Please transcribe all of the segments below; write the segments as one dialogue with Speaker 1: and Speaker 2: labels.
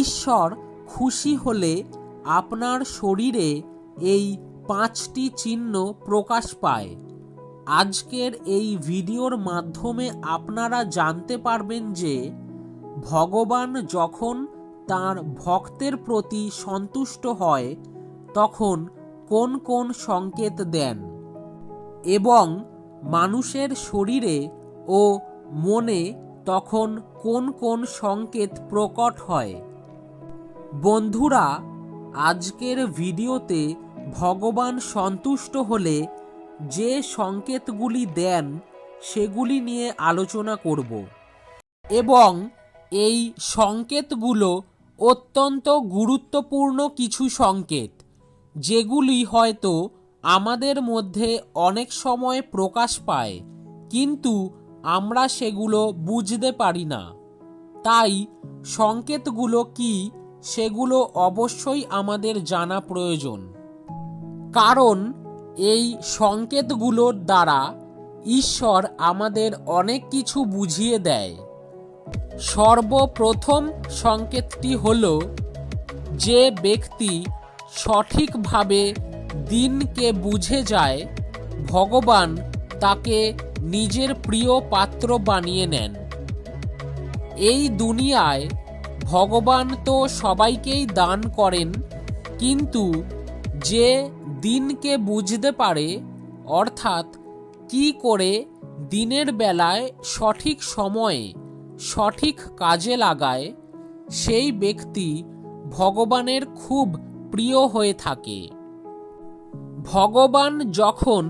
Speaker 1: ঈশ্বর খুশি হলে আপনার শরীরে এই 5টি চিহ্ন প্রকাশ পায়। আজকের এই ভিডিওর মাধ্যমে আপনারা জানতে পারবেন যে ভগবান যখন তার ভক্তের প্রতি সন্তুষ্ট হয় তখন কোন কোন সংকেত দেন এবং মানুষের শরীরে ও মনে তখন কোন কোন সংকেত প্রকট হয়। বন্ধুরা, আজকের ভিডিওতে ভগবান সন্তুষ্ট হলে যে সংকেতগুলি দেন সেগুলি নিয়ে আলোচনা করব এবং এই সংকেতগুলো অত্যন্ত গুরুত্বপূর্ণ কিছু সংকেত, যেগুলি হয়তো আমাদের মধ্যে অনেক সময় প্রকাশ পায় কিন্তু আমরা সেগুলো বুঝতে পারি না। তাই সংকেতগুলো কি সেগুলো অবশ্যই আমাদের জানা প্রয়োজন, কারণ এই সংকেতগুলোর দ্বারা ঈশ্বর আমাদের অনেক কিছু বুঝিয়ে দেয়। সর্বপ্রথম সংকেতটি হল, যে ব্যক্তি সঠিকভাবে দিনকে বুঝে যায় ভগবান তাকে নিজের প্রিয় পাত্র বানিয়ে নেন। এই দুনিয়ায় ভগবান তো সবাইকেই দান করেন, কিন্তু যে দিনকে বুঝতে পারে, অর্থাৎ কি করে দিনের বেলায় সঠিক সময়ে সঠিক কাজে লাগায়, সেই ব্যক্তি ভগবানের খুব প্রিয় হয়ে থাকে। ভগবান যখন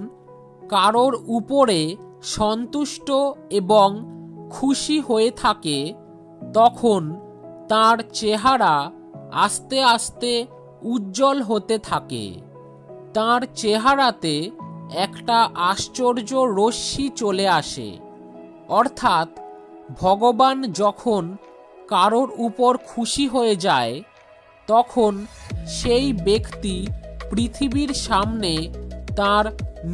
Speaker 1: কারোর উপরে সন্তুষ্ট এবং খুশি হয়ে থাকে তখন তার চেহারা আস্তে আস্তে উজ্জ্বল হতে থাকে। তার চেহারাতে একটা আশ্চর্য রশ্মি চলে আসে, অর্থাৎ ভগবান যখন কারোর উপর খুশি হয়ে যায় তখন সেই ব্যক্তি পৃথিবীর সামনে তার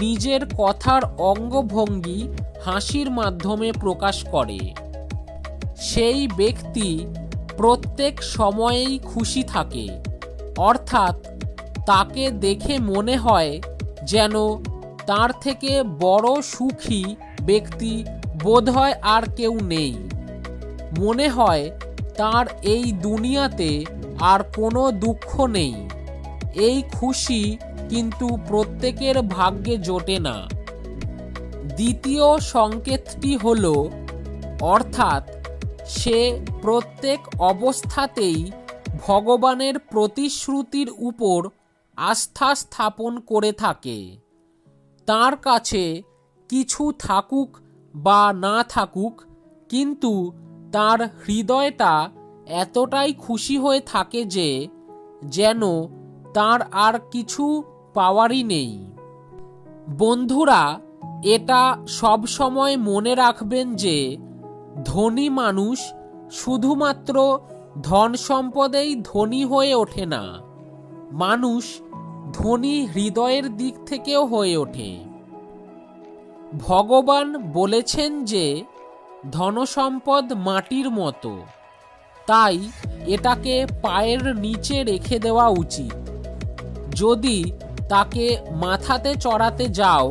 Speaker 1: নিজের কথার অঙ্গভঙ্গি হাসির মাধ্যমে প্রকাশ করে। সেই ব্যক্তি প্রত্যেক সময়েই খুশি থাকে, অর্থাৎ তাকে দেখে মনে হয় যেন তার থেকে বড় সুখী ব্যক্তি বোধহয় আর কেউ নেই। মনে হয় তার এই দুনিয়াতে আর কোনো দুঃখ নেই। এই খুশি কিন্তু প্রত্যেকের ভাগ্যে জোটে না। দ্বিতীয় সংকেতটি হল, অর্থাৎ সে প্রত্যেক অবস্থাতেই ভগবানের প্রতিশ্রুতির উপর আস্থা স্থাপন করে থাকে। তার কাছে কিছু থাকুক বা না থাকুক, কিন্তু তার হৃদয়টা এতটাই খুশি হয়ে থাকে যে যেন তার আর কিছু পাওয়ারই নেই। বন্ধুরা, এটা সব সময় মনে রাখবেন যে ধনী মানুষ শুধুমাত্র ধন সম্পদেই ধনী হয়ে ওঠে না, মানুষ ধনী হৃদয়ের দিক থেকেও হয়ে ওঠে। ভগবান বলেছেন যে ধনসম্পদ মাটির মতো, তাই এটাকে পায়ের নিচে রেখে দেওয়া উচিত। যদি তাকে মাথাতে চড়াতে যাও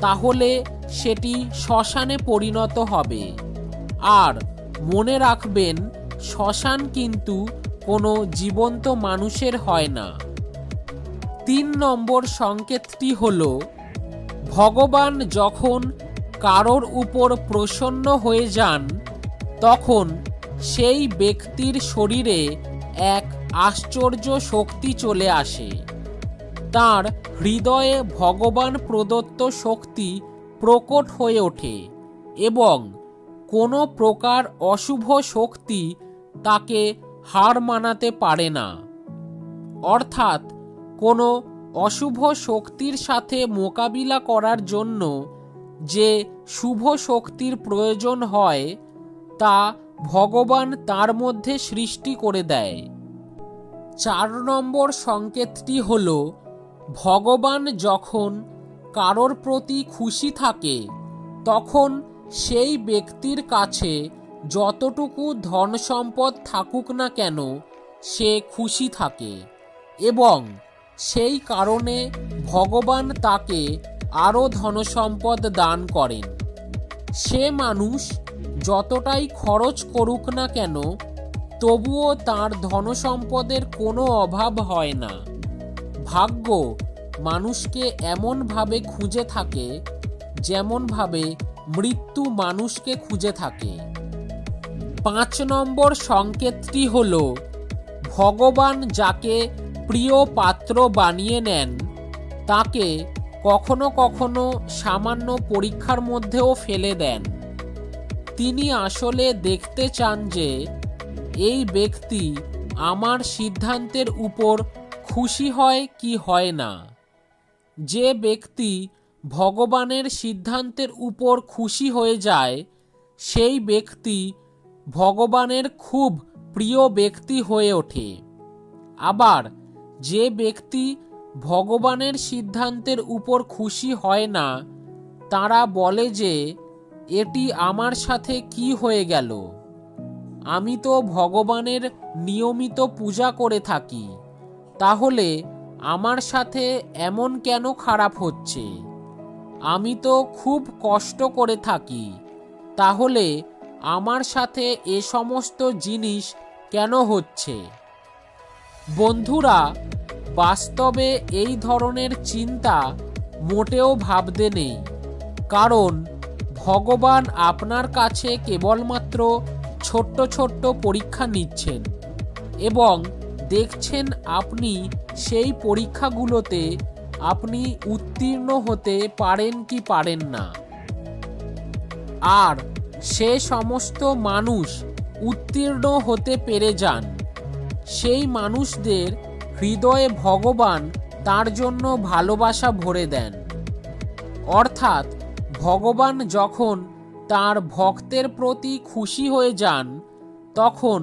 Speaker 1: তাহলে সেটি শ্মশানে পরিণত হবে। আর মনে রাখবেন, শ্মশান কিন্তু কোনো জীবন্ত মানুষের হয় না। 3 নম্বর সংকেতটি হল, ভগবান যখন কারোর উপর প্রসন্ন হয়ে যান তখন সেই ব্যক্তির শরীরে এক আশ্চর্য শক্তি চলে আসে। তার হৃদয়ে ভগবান প্রদত্ত শক্তি প্রকট হয়ে ওঠে এবং কোনো প্রকার অশুভ শক্তি তাকে হার মানাতে পারে না। অর্থাৎ কোনো অশুভ শক্তির সাথে মোকাবিলা করার জন্য যে শুভ শক্তির প্রয়োজন হয় তা ভগবান তার মধ্যে সৃষ্টি করে দেয়। 4 নম্বর সংকেতটি হল, ভগবান যখন কারোর প্রতি খুশি থাকে তখন সেই ব্যক্তির কাছে যতটুকু ধন সম্পদ থাকুক না কেন সে খুশি থাকে এবং সেই কারণে ভগবান তাকে আরও ধনসম্পদ দান করেন। সে মানুষ যতটাই খরচ করুক না কেন, তবুও তার ধনসম্পদের কোনো অভাব হয় না। ভাগ্য মানুষকে এমনভাবে খুঁজে থাকে যেমনভাবে মৃত্যু মানুষকে খুঁজে থাকে। 5 নম্বর সংকেতটি হল, ভগবান যাকে প্রিয় পাত্র বানিয়ে নেন তাকে কখনো কখনো সামান্য পরীক্ষার মধ্যেও ফেলে দেন। তিনি আসলে দেখতে চান যে এই ব্যক্তি আমার সিদ্ধান্তের উপর খুশি হয় কি হয় না। যে ব্যক্তি ভগবানের সিদ্ধান্তের উপর খুশি হয়ে যায়, সেই ব্যক্তি ভগবানের খুব প্রিয় ব্যক্তি হয়ে ওঠে। আবার যে ব্যক্তি ভগবানের সিদ্ধান্তের উপর খুশি হয় না, তারা বলে যে এটি আমার সাথে কি হয়ে গেল, আমি তো ভগবানের নিয়মিত পূজা করে থাকি, তাহলে আমার সাথে এমন কেন খারাপ হচ্ছে? আমি তো খুব কষ্ট করে থাকি, তাহলে আমার সাথে এ সমস্ত জিনিস কেন হচ্ছে? বন্ধুরা, বাস্তবে এই ধরনের চিন্তা মোটেও ভাবতে নেই, কারণ ভগবান আপনার কাছে কেবলমাত্র ছোট্ট ছোট্ট পরীক্ষা নিচ্ছেন এবং দেখছেন আপনি সেই পরীক্ষাগুলোতে আপনি উত্তীর্ণ হতে পারেন কি পারেন না। আর সে সমস্ত মানুষ উত্তীর্ণ হতে পেরে যান, সেই মানুষদের হৃদয়ে ভগবান তার জন্য ভালোবাসা ভরে দেন। অর্থাৎ ভগবান যখন তার ভক্তের প্রতি খুশি হয়ে যান, তখন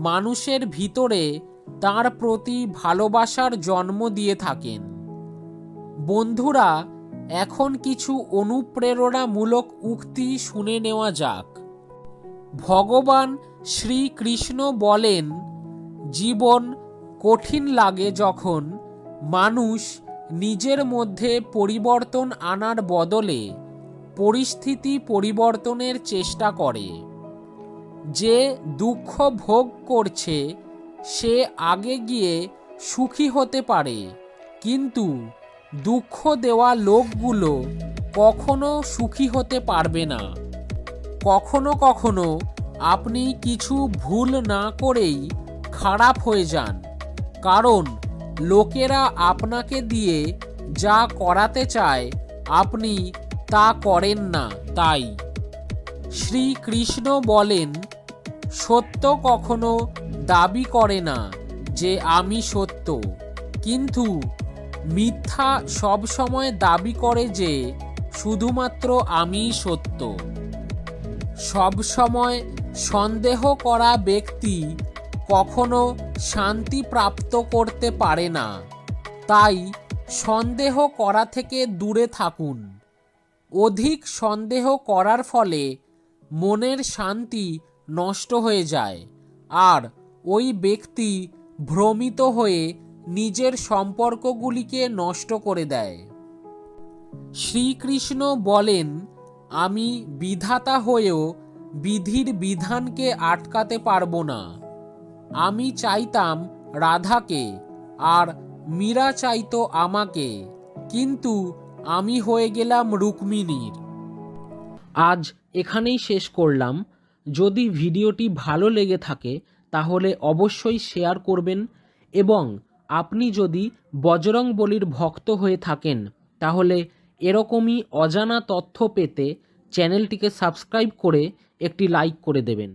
Speaker 1: মানুষের ভিতরে তার প্রতি ভালোবাসার জন্ম দিয়ে থাকেন। বন্ধুরা, এখন কিছু অনুপ্রেরণামূলক উক্তি শুনে নেওয়া যাক। ভগবান শ্রীকৃষ্ণ বলেন, জীবন কঠিন লাগে যখন মানুষ নিজের মধ্যে পরিবর্তন আনার বদলে পরিস্থিতি পরিবর্তনের চেষ্টা করে। যে দুঃখ ভোগ করছে সে আগে গিয়ে সুখী হতে পারে, কিন্তু দুঃখ দেওয়া লোকগুলো কখনো সুখী হতে পারবে না। কখনো কখনো আপনি কিছু ভুল না করেই খারাপ হয়ে যান, কারণ লোকেরা আপনাকে দিয়ে যা করাতে চায় আপনি তা করেন না। তাই শ্রীকৃষ্ণ বলেন, সত্য কখনো দাবি করে না যে আমি সত্য, কিন্তু মিথ্যা সবসময় দাবি করে যে শুধুমাত্র আমিই সত্য। সবসময় সন্দেহ করা ব্যক্তি কখনো শান্তি প্রাপ্ত করতে পারে না। তাই সন্দেহ করা থেকে দূরে থাকুন। অধিক সন্দেহ করার ফলে মনের শান্তি নষ্ট হয়ে যায়, আর ওই ব্যক্তি ভ্রমিত হয়ে নিজের সম্পর্কগুলিকে নষ্ট করে দেয়। শ্রীকৃষ্ণ বলেন, আমি বিধাতা হয়েও বিধির বিধানকে আটকাতে পারবো না। আমি চাইতাম রাধাকে আর মীরা চাইতো আমাকে, কিন্তু আমি হয়ে গেলাম রুক্মিণীর। আজ এখানেই শেষ করলাম। যদি ভিডিওটি ভালো লেগে থাকে তাহলে অবশ্যই শেয়ার করবেন, এবং আপনি যদি বজরংবলীর ভক্ত হয়ে থাকেন তাহলে এরকমই অজানা তথ্য পেতে চ্যানেলটিকে সাবস্ক্রাইব করে একটি লাইক করে দেবেন।